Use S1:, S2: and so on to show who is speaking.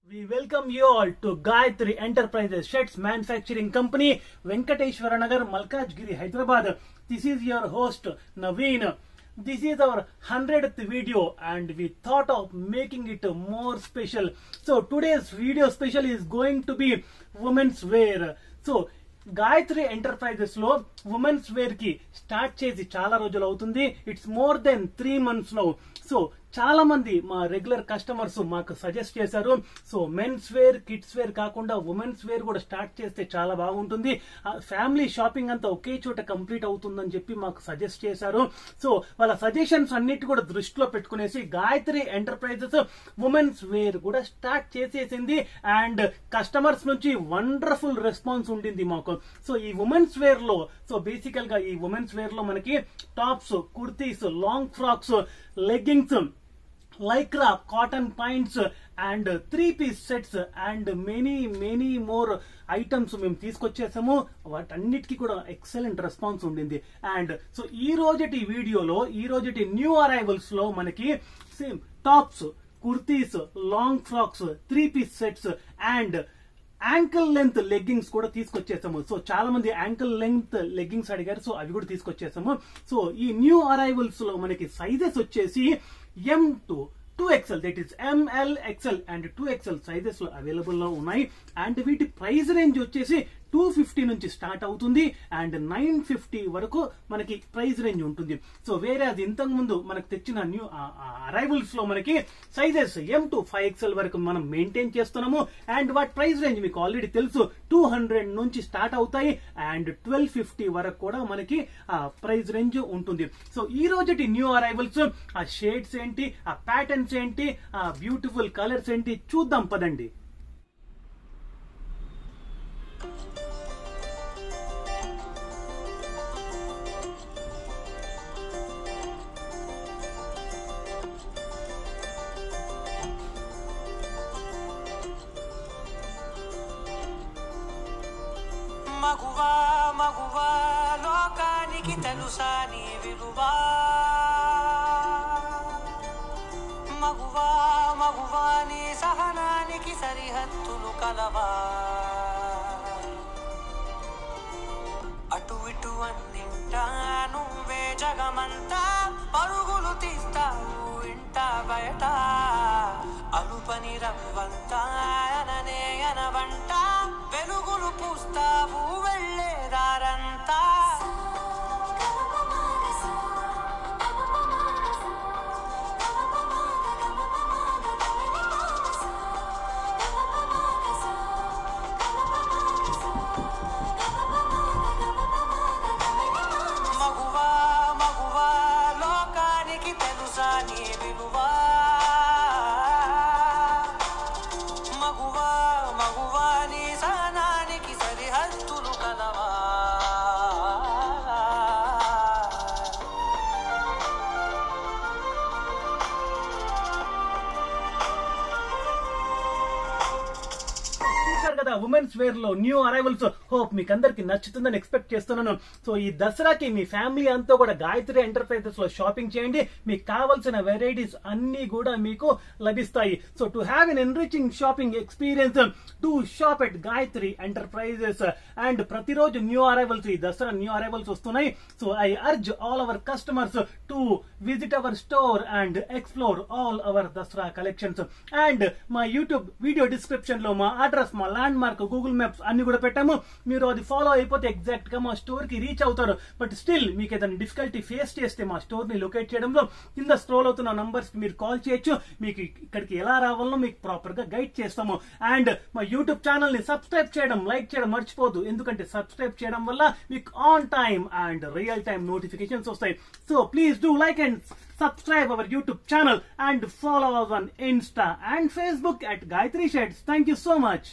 S1: We welcome you all to Gayatri Enterprises Sheds Manufacturing Company, Venkateshwara Nagar, Malkajgiri, Hyderabad. This is your host Naveen. This is our 100th video and we thought of making it more special. So today's video special is going to be women's wear. So Gayatri Enterprises లో women's wear కి start చేసి చాలా రోజులు అవుతుంది. It's more than 3 months now. So చాలా మంది మా regular customers మాకు సజెస్ట్ చేశారు. So men's wear, kids wear కాకుండా ఉమెన్స్ వేర్ కూడా స్టార్ట్ చేస్తే చాలా బాగుంటుంది, ఫ్యామిలీ షాపింగ్ అంతా ఒకే చోట కంప్లీట్ అవుతుందని చెప్పి మాకు సజెస్ట్ చేశారు. సో వాళ్ళ సజెషన్స్ అన్నిటి కూడా దృష్టిలో పెట్టుకునేసి గాయత్రి ఎంటర్ప్రైజెస్ ఉమెన్స్ వేర్ కూడా స్టార్ట్ చేసేసింది అండ్ కస్టమర్స్ నుంచి వండర్ఫుల్ రెస్పాన్స్ ఉండింది మాకు. సో ఈ ఉమెన్స్ వేర్ లో బేసికల్ గా ఈ ఉమెన్స్ వేర్ లో మనకి tops, kurtis, long frocks, leggings, lycra, cotton pints and 3-piece sets and many more items మేము తీసుకొచ్చేసాము. వాటన్నిటికీ కూడా ఎక్సలెంట్ రెస్పాన్స్ ఉండింది. అండ్ సో ఈ రోజటి న్యూ అరైవల్స్ లో మనకి same tops, kurtis, long frocks, 3-piece sets and ankle length leggings కూడా తీసుకొచ్చేసాము. సో చాలా మంది యాంకిల్ లెంత్ లెగ్గింగ్స్ అడిగారు, సో అవి కూడా తీసుకొచ్చేసాము. సో ఈ న్యూ అరైవల్స్ లో మనకి సైజెస్ వచ్చేసి M to 2XL, that is ML, XL and 2XL sizes లో అవైలబుల్ లో ఉన్నాయి. అండ్ వీటి ప్రైస్ రేంజ్ వచ్చేసి 250 నుంచి స్టార్ట్ అవుతుంది అండ్ 950 వరకు మనకి ప్రైస్ రేంజ్ ఉంటుంది. సో వేరే అది ఇంతకు ముందు మనకు తెచ్చిన న్యూ అరైవల్స్ లో మనకి సైజెస్ M to 5XL వరకు మనం మెయింటైన్ చేస్తున్నాము. అండ్ వాటి ప్రైస్ రేంజ్ మీకు ఆల్రెడీ తెలుసు, 200 నుంచి స్టార్ట్ అవుతాయి అండ్ 1250 వరకు కూడా మనకి ప్రైస్ రేంజ్ ఉంటుంది. సో ఈ రోజుటి న్యూ అరైవల్స్ ఆ షేడ్స్ ఏంటి, ఆ ప్యాటర్న్స్ ఏంటి, ఆ బ్యూటిఫుల్ కలర్స్ ఏంటి చూద్దాం పదండి.
S2: మగువా మగువా లోకానికి తెలుసా నీ విలువా, మగువా మగువా నీ సహనానికి సరిహద్దులు కలవా, అటు ఇటు అన్నింటా నువ్వే జగమంతా పరుగులు తీస్తావు ఇంట బయట, అలుపని రవ్వంతా అననే అనవంట వెలుగులు పూస్తావు వెళ్ళేదారంతా. మగువా మగువా లోకానికి తెలుసా నీ విలువా, మగువా మగువా నీ సహనానికి సరిహద్దులు కలవా.
S1: చూసారు కదా ఉమెన్స్ వేర్ లో న్యూ అరైవల్స్. హోప్ మీకు అందరికి నచ్చుతుందని ఎక్స్పెక్ట్ చేస్తున్నాను. సో ఈ దసరాకి మీ ఫ్యామిలీ అంతా కూడా గాయత్రి ఎంటర్ప్రైజెస్ లో షాపింగ్ చేయండి. మీకు కావాల్సిన వెరైటీస్ అన్ని కూడా మీకు లభిస్తాయి. So to have an enriching shopping experience, to shop at Gayatri enterprises. And ప్రతిరోజు న్యూ అరైవల్స్, ఈ దసరా న్యూ అరైవల్స్ వస్తున్నాయి. So I urge all our customers to visit our store and explore all our Dasara collections. And మా YouTube video description లో మా address, మా land mark, Google maps అన్ని కూడా పెట్టాము. మీరు అది ఫాలో అయిపోతే ఎగ్జాక్ట్ గా మా స్టోర్ కి రీచ్ అవుతారు. బట్ స్టిల్ మీకు ఏదైనా డిఫికల్టీ ఫేస్ చేస్తే మా స్టోర్ ని లొకేట్ చేయడంలో కింద స్క్రోల్ అవుతున్న నంబర్స్ కి మీరు కాల్ చేయొచ్చు. మీకు ఇక్కడికి ఎలా రావాలో మీకు ప్రాపర్ గా గైడ్ చేస్తాము. అండ్ మా యూట్యూబ్ ఛానల్ ని సబ్స్క్రైబ్ చేయడం, లైక్ చేయడం మర్చిపోద్దు. ఎందుకంటే సబ్స్క్రైబ్ చేయడం వల్ల మీకు on time and real time notifications వస్తాయి. So please do like and subscribe our YouTube channel and follow us on Insta and Facebook at Gayatri Sheds. Thank you so much.